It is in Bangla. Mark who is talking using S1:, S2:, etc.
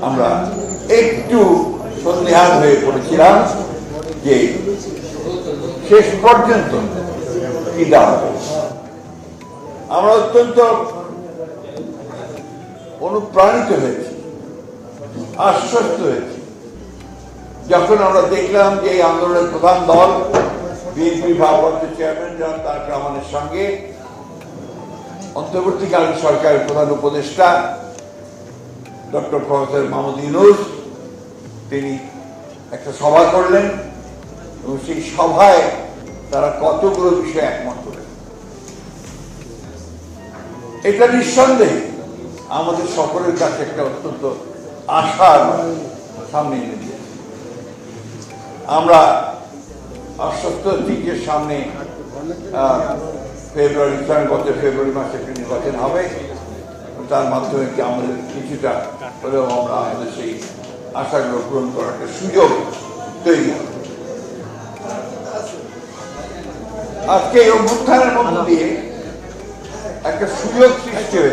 S1: আমরা একটু সন্দিহান হয়ে পড়েছিলাম যে শেষ পর্যন্ত কি দেওয়া হবে। আমরা অত্যন্ত অনুপ্রাণিত হয়েছি, আশ্বস্ত হয়েছি যখন আমরা দেখলাম যে এই আন্দোলনের প্রধান দল বিএনপি ভারপ্রাপ্ত চেয়ারম্যান জনাব তারেক রহমানের সঙ্গে অন্তর্বর্তীকালীন সরকারের প্রধান উপদেষ্টা ডক্টর প্রফেসর মোহাম্মদ ইউনূস তিনি একটা সভা করলেন এবং সেই সভায় তারা কতগুলো বিষয়ে একমত করলেন। এটা নিঃসন্দেহে আমাদের সকলের কাছে একটা অত্যন্ত আশার সামনে এনে দিয়েছে। আমরা আশ্বস্ত হচ্ছি যে সামনে গত ফেব্রুয়ারি মাসে একটি নির্বাচন হবে, তার মাধ্যমে কি আমাদের কিছুটা হলেও আমরা আমাদের সেই আশাগুলো পূরণ করার একটা সুযোগ তৈরি হবে। আজকে এই অভ্যুত্থানের মধ্য দিয়ে একটা সুযোগ সৃষ্টি হয়েছে।